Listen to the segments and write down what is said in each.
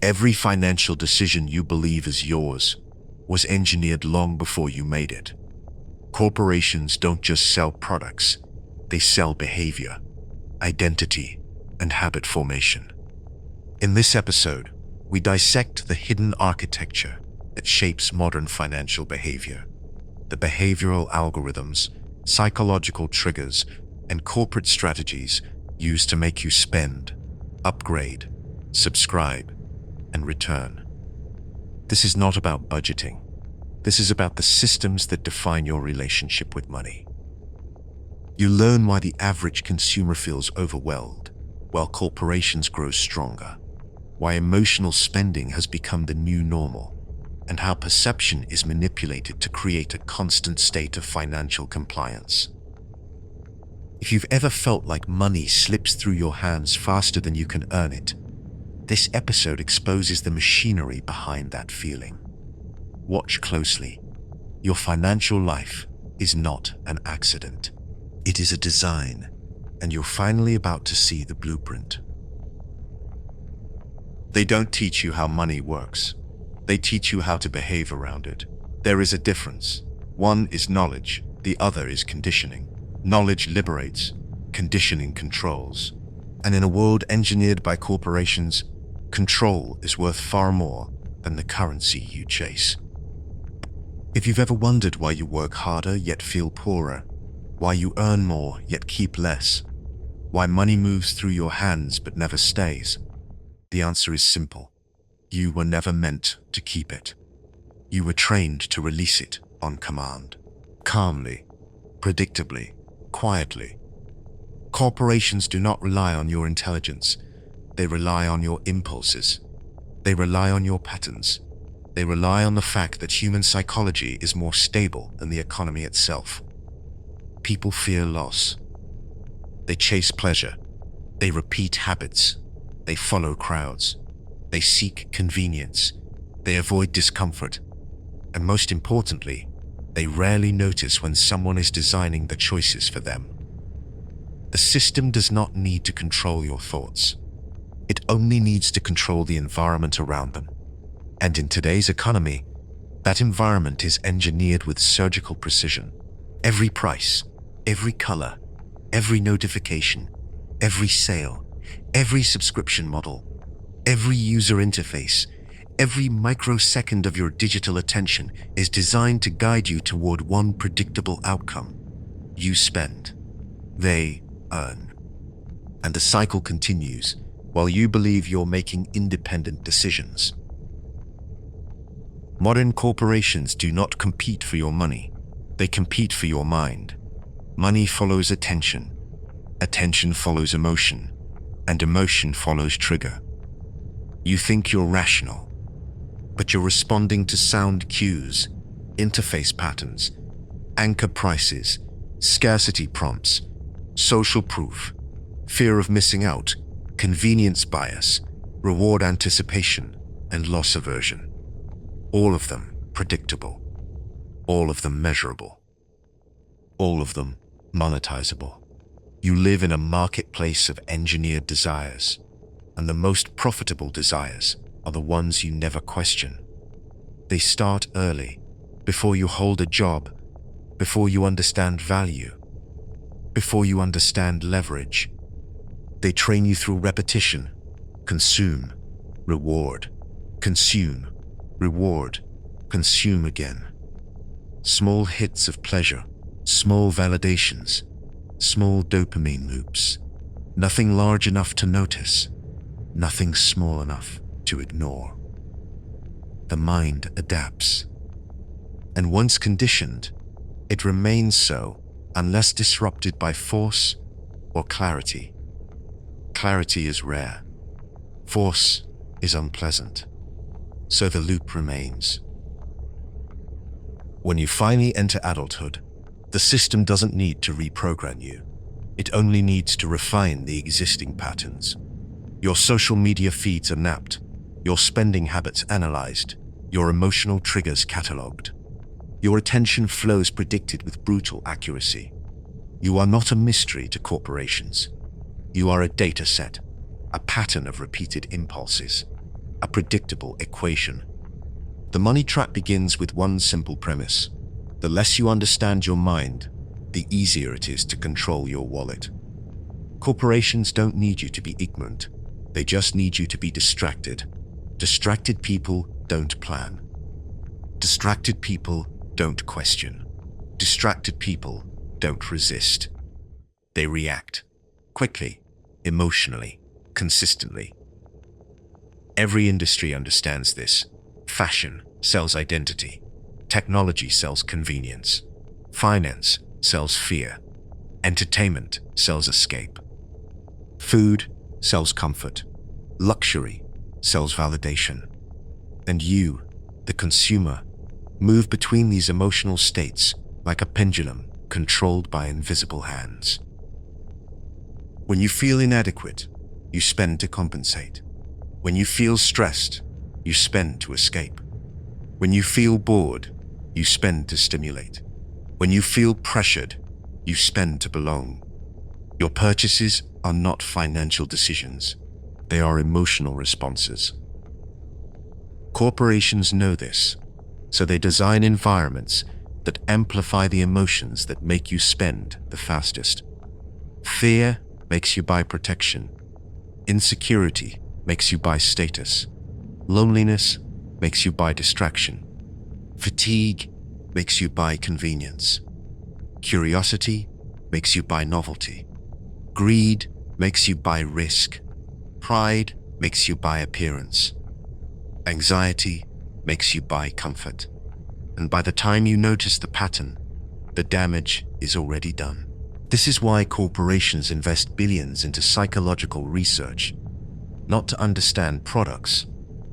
Every financial decision you believe is yours was engineered long before you made it. Corporations don't just sell products, they sell behavior, identity, and habit formation. In this episode, we dissect the hidden architecture that shapes modern financial behavior, the behavioral algorithms, psychological triggers, and corporate strategies used to make you spend, upgrade, subscribe, and return. This is not about budgeting. This is about the systems that define your relationship with money. You learn why the average consumer feels overwhelmed while corporations grow stronger, why emotional spending has become the new normal, and how perception is manipulated to create a constant state of financial compliance. If you've ever felt like money slips through your hands faster than you can earn it, this episode exposes the machinery behind that feeling. Watch closely. Your financial life is not an accident. It is a design, and you're finally about to see the blueprint. They don't teach you how money works. They teach you how to behave around it. There is a difference. One is knowledge, the other is conditioning. Knowledge liberates, conditioning controls. And in a world engineered by corporations, control is worth far more than the currency you chase. If you've ever wondered why you work harder yet feel poorer, why you earn more yet keep less, why money moves through your hands but never stays, the answer is simple. You were never meant to keep it. You were trained to release it on command. Calmly, predictably, quietly. Corporations do not rely on your intelligence. They rely on your impulses. They rely on your patterns. They rely on the fact that human psychology is more stable than the economy itself. People fear loss. They chase pleasure. They repeat habits. They follow crowds. They seek convenience. They avoid discomfort. And most importantly, they rarely notice when someone is designing the choices for them. The system does not need to control your thoughts. It only needs to control the environment around them. And in today's economy, that environment is engineered with surgical precision. Every price, every color, every notification, every sale, every subscription model, every user interface, every microsecond of your digital attention is designed to guide you toward one predictable outcome. You spend, they earn. And the cycle continues while you believe you're making independent decisions. Modern corporations do not compete for your money. They compete for your mind. Money follows attention. Attention follows emotion. And emotion follows trigger. You think you're rational, but you're responding to sound cues, interface patterns, anchor prices, scarcity prompts, social proof, fear of missing out, convenience bias, reward anticipation, and loss aversion. All of them predictable. All of them measurable. All of them monetizable. You live in a marketplace of engineered desires, and the most profitable desires are the ones you never question. They start early, before you hold a job, before you understand value, before you understand leverage. They train you through repetition. Consume, reward, consume, reward, consume again. Small hits of pleasure, small validations, small dopamine loops. Nothing large enough to notice, nothing small enough to ignore. The mind adapts. And once conditioned, it remains so unless disrupted by force or clarity. Clarity is rare. Force is unpleasant. So the loop remains. When you finally enter adulthood, the system doesn't need to reprogram you. It only needs to refine the existing patterns. Your social media feeds are mapped, your spending habits analyzed, your emotional triggers cataloged. Your attention flows predicted with brutal accuracy. You are not a mystery to corporations. You are a data set, a pattern of repeated impulses, a predictable equation. The money trap begins with one simple premise. The less you understand your mind, the easier it is to control your wallet. Corporations don't need you to be ignorant. They just need you to be distracted. Distracted people don't plan. Distracted people don't question. Distracted people don't resist. They react quickly, emotionally, consistently. Every industry understands this. Fashion sells identity. Technology sells convenience. Finance sells fear. Entertainment sells escape. Food sells comfort. Luxury sells validation. And you, the consumer, move between these emotional states like a pendulum controlled by invisible hands. When you feel inadequate, you spend to compensate. When you feel stressed, you spend to escape. When you feel bored, you spend to stimulate. When you feel pressured, you spend to belong. Your purchases are not financial decisions. They are emotional responses. Corporations know this, so they design environments that amplify the emotions that make you spend the fastest. Fear makes you buy protection. Insecurity makes you buy status. Loneliness makes you buy distraction. Fatigue makes you buy convenience. Curiosity makes you buy novelty. Greed makes you buy risk. Pride makes you buy appearance. Anxiety makes you buy comfort. And by the time you notice the pattern, the damage is already done. This is why corporations invest billions into psychological research, not to understand products,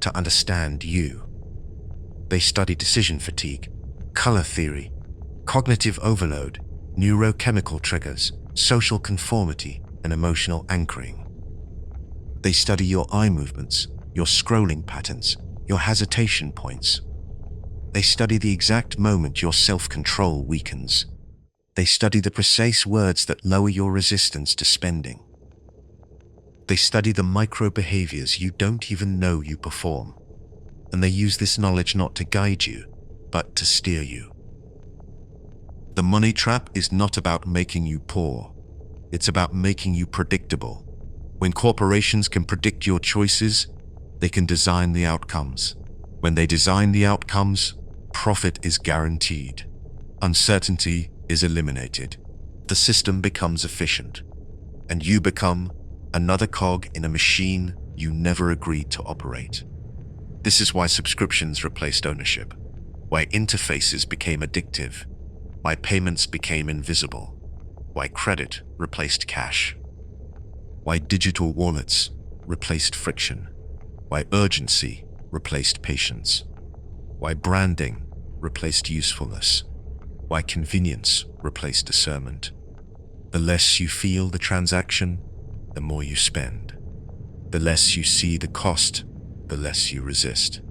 to understand you. They study decision fatigue, color theory, cognitive overload, neurochemical triggers, social conformity, and emotional anchoring. They study your eye movements, your scrolling patterns, your hesitation points. They study the exact moment your self-control weakens. They study the precise words that lower your resistance to spending. They study the micro-behaviors you don't even know you perform. And they use this knowledge not to guide you, but to steer you. The money trap is not about making you poor. It's about making you predictable. When corporations can predict your choices, they can design the outcomes. When they design the outcomes, profit is guaranteed. Uncertainty is eliminated. The system becomes efficient, and you become another cog in a machine you never agreed to operate. This is why subscriptions replaced ownership, why interfaces became addictive, why payments became invisible, why credit replaced cash, why digital wallets replaced friction, why urgency replaced patience, why branding replaced usefulness, why convenience replaced discernment. The less you feel the transaction, the more you spend. The less you see the cost, the less you resist.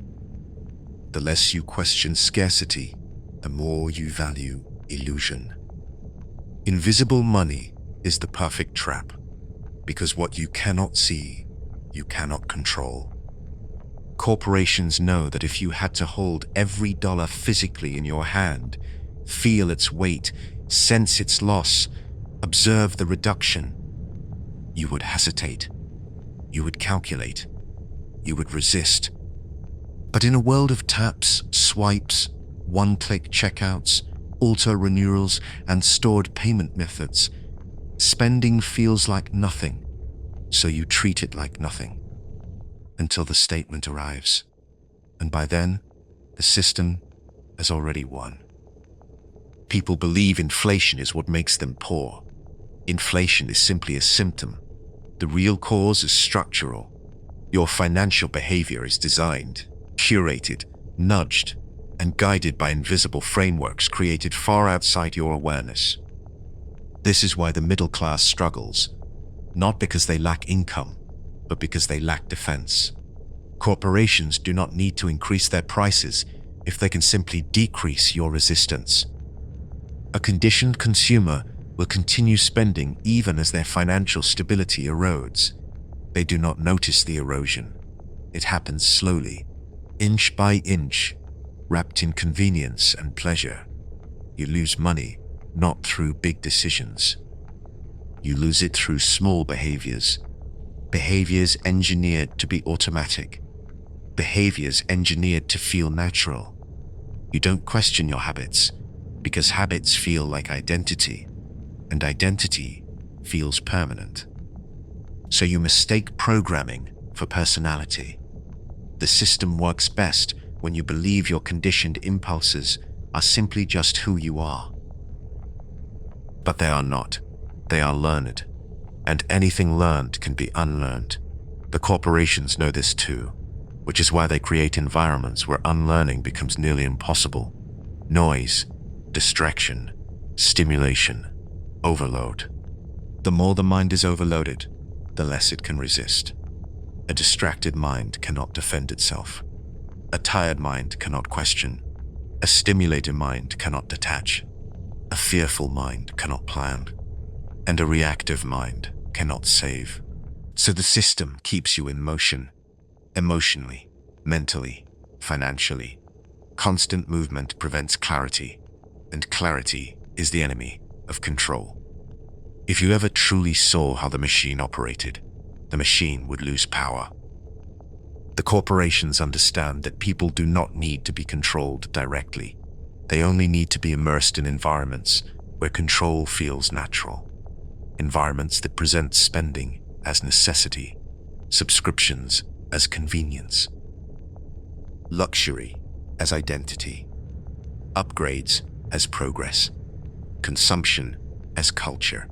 The less you question scarcity, the more you value illusion. Invisible money is the perfect trap, because what you cannot see, you cannot control. Corporations know that if you had to hold every dollar physically in your hand, feel its weight, sense its loss, observe the reduction, you would hesitate, you would calculate, you would resist. But in a world of taps, swipes, one-click checkouts, auto-renewals, and stored payment methods, spending feels like nothing, so you treat it like nothing, until the statement arrives. And by then, the system has already won. People believe inflation is what makes them poor. Inflation is simply a symptom. The real cause is structural. Your financial behavior is designed, curated, nudged, and guided by invisible frameworks created far outside your awareness. This is why the middle class struggles, not because they lack income, but because they lack defense. Corporations do not need to increase their prices if they can simply decrease your resistance. A conditioned consumer will continue spending even as their financial stability erodes. They do not notice the erosion. It happens slowly, inch by inch, wrapped in convenience and pleasure. You lose money, not through big decisions. You lose it through small behaviors. Behaviors engineered to be automatic. Behaviors engineered to feel natural. You don't question your habits, because habits feel like identity, and identity feels permanent. So you mistake programming for personality. The system works best when you believe your conditioned impulses are simply just who you are. But they are not. They are learned, and anything learned can be unlearned. The corporations know this too, which is why they create environments where unlearning becomes nearly impossible. Noise, distraction, stimulation, overload. The more the mind is overloaded, the less it can resist. A distracted mind cannot defend itself. A tired mind cannot question. A stimulated mind cannot detach. A fearful mind cannot plan. And a reactive mind cannot save. So the system keeps you in motion, emotionally, mentally, financially. Constant movement prevents clarity, and clarity is the enemy of control. If you ever truly saw how the machine operated, the machine would lose power. The corporations understand that people do not need to be controlled directly. They only need to be immersed in environments where control feels natural. Environments that present spending as necessity, subscriptions as convenience, luxury as identity, upgrades as progress, consumption as culture.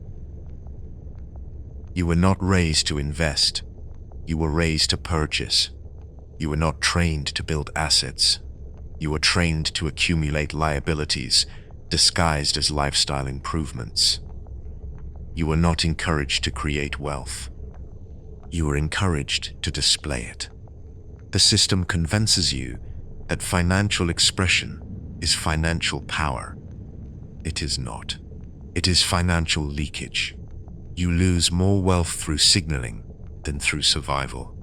You were not raised to invest. You were raised to purchase. You were not trained to build assets. You were trained to accumulate liabilities disguised as lifestyle improvements. You were not encouraged to create wealth. You were encouraged to display it. The system convinces you that financial expression is financial power. It is not. It is financial leakage. You lose more wealth through signaling than through survival.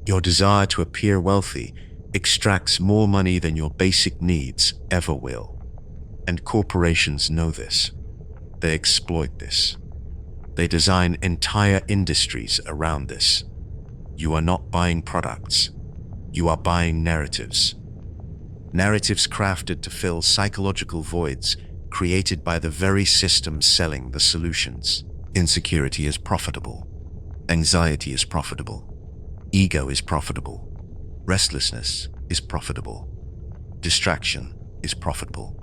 Your desire to appear wealthy extracts more money than your basic needs ever will. And corporations know this. They exploit this. They design entire industries around this. You are not buying products. You are buying narratives. Narratives crafted to fill psychological voids created by the very system selling the solutions. Insecurity is profitable. Anxiety is profitable. Ego is profitable. Restlessness is profitable. Distraction is profitable.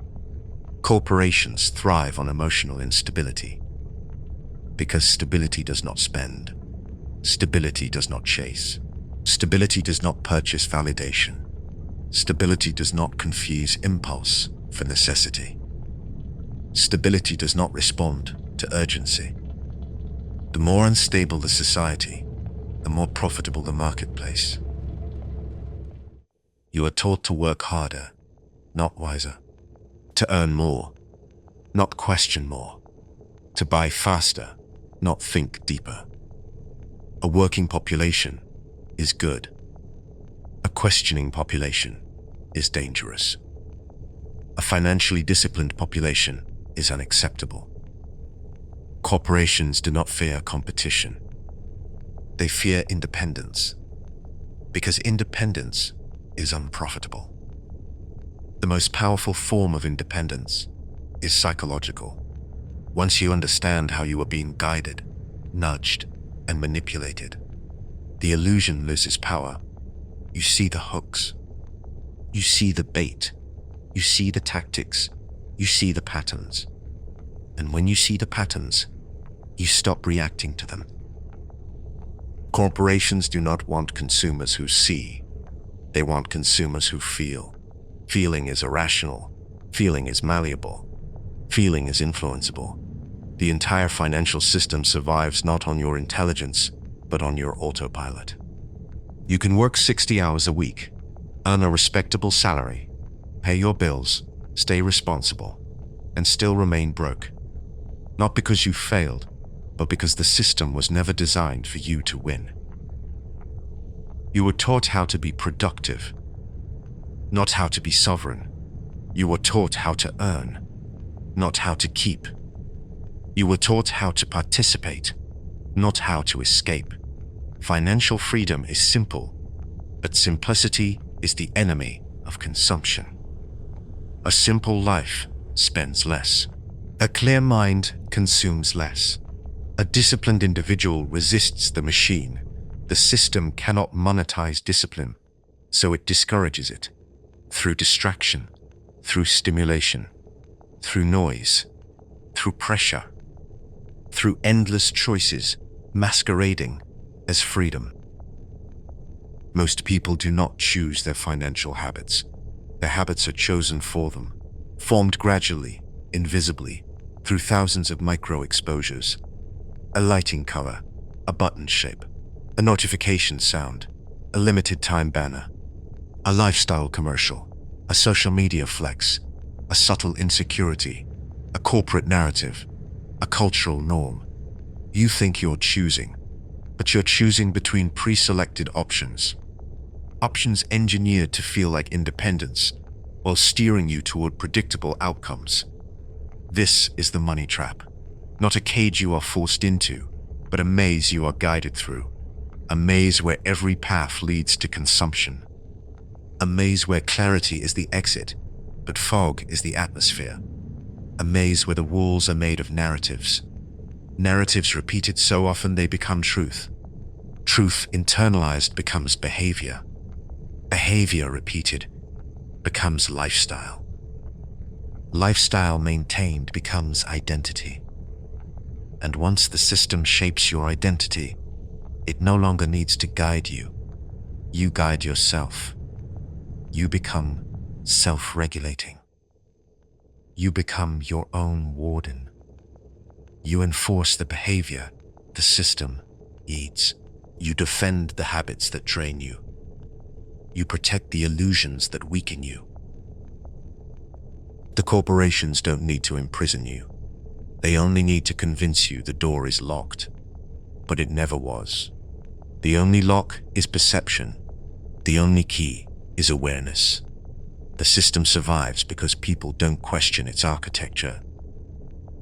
Corporations thrive on emotional instability. Because stability does not spend. Stability does not chase. Stability does not purchase validation. Stability does not confuse impulse for necessity. Stability does not respond to urgency. The more unstable the society, the more profitable the marketplace. You are taught to work harder, not wiser. To earn more, not question more. To buy faster, not think deeper. A working population is good. A questioning population is dangerous. A financially disciplined population is unacceptable. Corporations do not fear competition. They fear independence, because independence is unprofitable. The most powerful form of independence is psychological. Once you understand how you are being guided, nudged, and manipulated, the illusion loses power. You see the hooks. You see the bait. You see the tactics. You see the patterns. And when you see the patterns, you stop reacting to them. Corporations do not want consumers who see. They want consumers who feel. Feeling is irrational. Feeling is malleable. Feeling is influenceable. The entire financial system survives not on your intelligence, but on your autopilot. You can work 60 hours a week, earn a respectable salary, pay your bills, stay responsible, and still remain broke. Not because you failed, but because the system was never designed for you to win. You were taught how to be productive, not how to be sovereign. You were taught how to earn, not how to keep. You were taught how to participate, not how to escape. Financial freedom is simple, but simplicity is the enemy of consumption. A simple life spends less. A clear mind consumes less. A disciplined individual resists the machine. The system cannot monetize discipline, so it discourages it. Through distraction, through stimulation, through noise, through pressure, through endless choices masquerading as freedom. Most people do not choose their financial habits. Their habits are chosen for them, formed gradually, invisibly, through thousands of micro-exposures. A lighting color, a button shape, a notification sound, a limited time banner, a lifestyle commercial, a social media flex, a subtle insecurity, a corporate narrative, a cultural norm. You think you're choosing, but you're choosing between pre-selected options. Options engineered to feel like independence, while steering you toward predictable outcomes. This is the money trap. Not a cage you are forced into, but a maze you are guided through. A maze where every path leads to consumption. A maze where clarity is the exit, but fog is the atmosphere. A maze where the walls are made of narratives. Narratives repeated so often they become truth. Truth internalized becomes behavior. Behavior repeated becomes lifestyle. Lifestyle maintained becomes identity. And once the system shapes your identity, it no longer needs to guide you. You guide yourself. You become self-regulating. You become your own warden. You enforce the behavior the system needs. You defend the habits that drain you. You protect the illusions that weaken you. The corporations don't need to imprison you. They only need to convince you the door is locked. But it never was. The only lock is perception. The only key is awareness. The system survives because people don't question its architecture.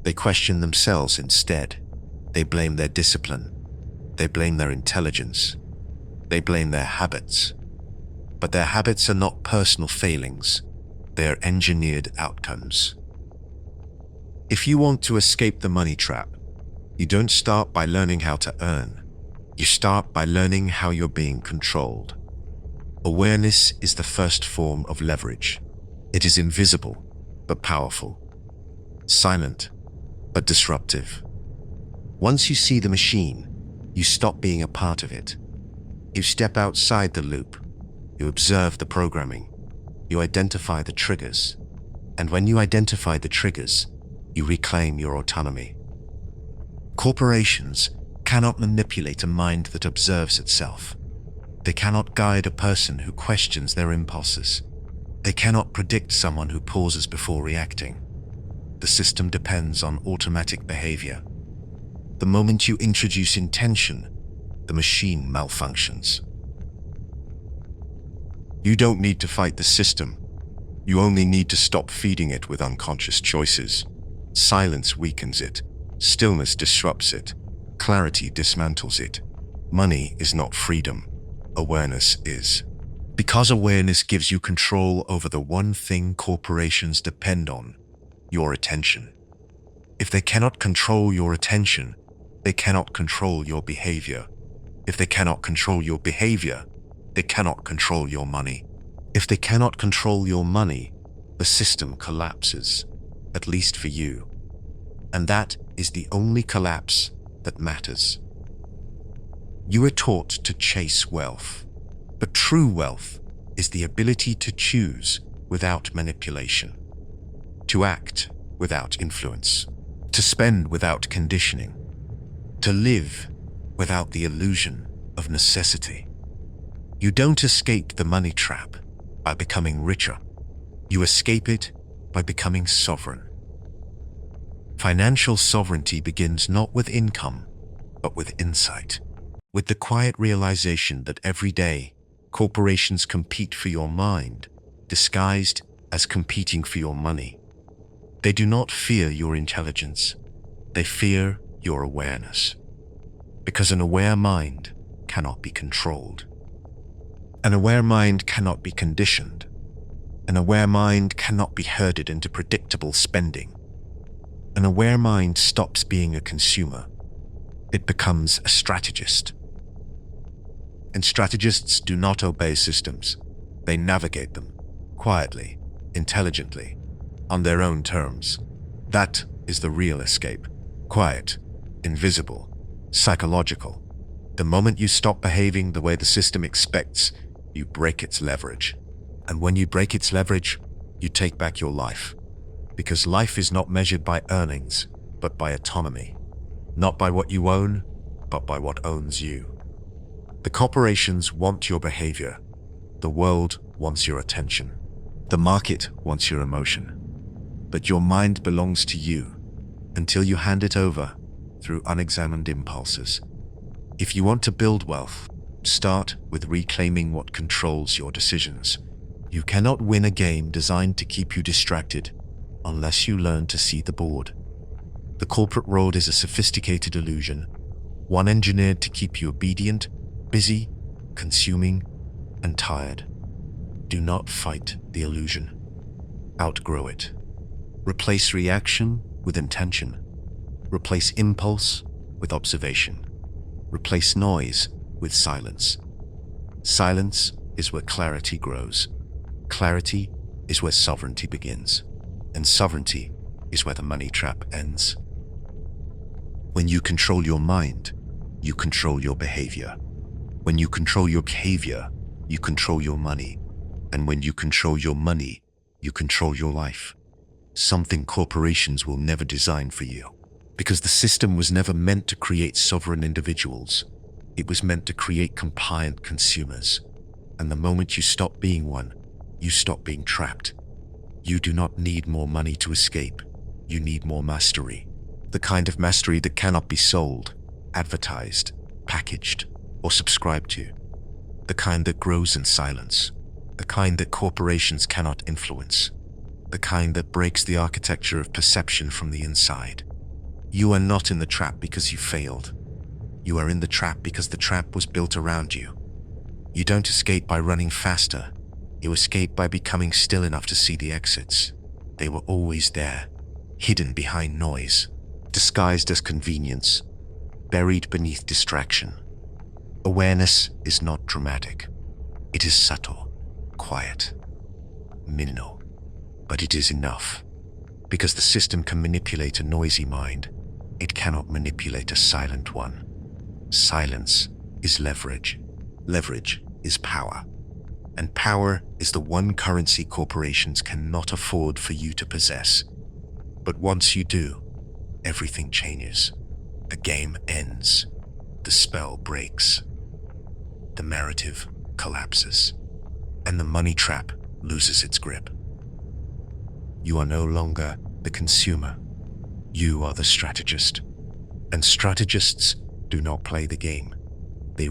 They question themselves instead. They blame their discipline. They blame their intelligence. They blame their habits. But their habits are not personal failings. They are engineered outcomes. If you want to escape the money trap, you don't start by learning how to earn. You start by learning how you're being controlled. Awareness is the first form of leverage. It is invisible, but powerful. Silent, but disruptive. Once you see the machine, you stop being a part of it. You step outside the loop. You observe the programming. You identify the triggers. And when you identify the triggers, you reclaim your autonomy. Corporations cannot manipulate a mind that observes itself. They cannot guide a person who questions their impulses. They cannot predict someone who pauses before reacting. The system depends on automatic behavior. The moment you introduce intention, the machine malfunctions. You don't need to fight the system. You only need to stop feeding it with unconscious choices. Silence weakens it. Stillness disrupts it. Clarity dismantles it. Money is not freedom. Awareness is. Because awareness gives you control over the one thing corporations depend on, your attention. If they cannot control your attention, they cannot control your behavior. If they cannot control your behavior, they cannot control your money. If they cannot control your money, the system collapses, at least for you. And that is the only collapse that matters. You are taught to chase wealth, but true wealth is the ability to choose without manipulation, to act without influence, to spend without conditioning, to live without the illusion of necessity. You don't escape the money trap by becoming richer. You escape it by becoming sovereign. Financial sovereignty begins not with income, but with insight, with the quiet realization that every day Corporations compete for your mind, disguised as competing for your money. They do not fear your intelligence. They fear your awareness. Because an aware mind cannot be controlled. An aware mind cannot be conditioned. An aware mind cannot be herded into predictable spending. An aware mind stops being a consumer. It becomes a strategist. And strategists do not obey systems. They navigate them, quietly, intelligently, on their own terms. That is the real escape. Quiet, invisible, psychological. The moment you stop behaving the way the system expects, you break its leverage. And when you break its leverage, you take back your life. Because life is not measured by earnings, but by autonomy. Not by what you own, but by what owns you. The corporations want your behavior. The world wants your attention. The market wants your emotion. But your mind belongs to you until you hand it over through unexamined impulses. If you want to build wealth, start with reclaiming what controls your decisions. You cannot win a game designed to keep you distracted unless you learn to see the board. The corporate world is a sophisticated illusion, one engineered to keep you obedient, busy, consuming, and tired. Do not fight the illusion. Outgrow it. Replace reaction with intention. Replace impulse with observation. Replace noise with silence. Silence is where clarity grows. Clarity is where sovereignty begins. And sovereignty is where the money trap ends. When you control your mind, you control your behavior. When you control your behavior, you control your money. And when you control your money, you control your life. Something corporations will never design for you. Because the system was never meant to create sovereign individuals. It was meant to create compliant consumers. And the moment you stop being one, you stop being trapped. You do not need more money to escape. You need more mastery. The kind of mastery that cannot be sold, advertised, packaged, or subscribed to. The kind that grows in silence. The kind that corporations cannot influence. The kind that breaks the architecture of perception from the inside. You are not in the trap because you failed. You are in the trap because the trap was built around you. You don't escape by running faster. You escape by becoming still enough to see the exits. They were always there, hidden behind noise, disguised as convenience, buried beneath distraction. Awareness is not dramatic. It is subtle, quiet, minimal, but it is enough. Because the system can manipulate a noisy mind, it cannot manipulate a silent one. Silence is leverage. Leverage is power. And power is the one currency corporations cannot afford for you to possess. But once you do, everything changes. The game ends. The spell breaks. The narrative collapses. And the money trap loses its grip. You are no longer the consumer. You are the strategist. And strategists do not play the game. They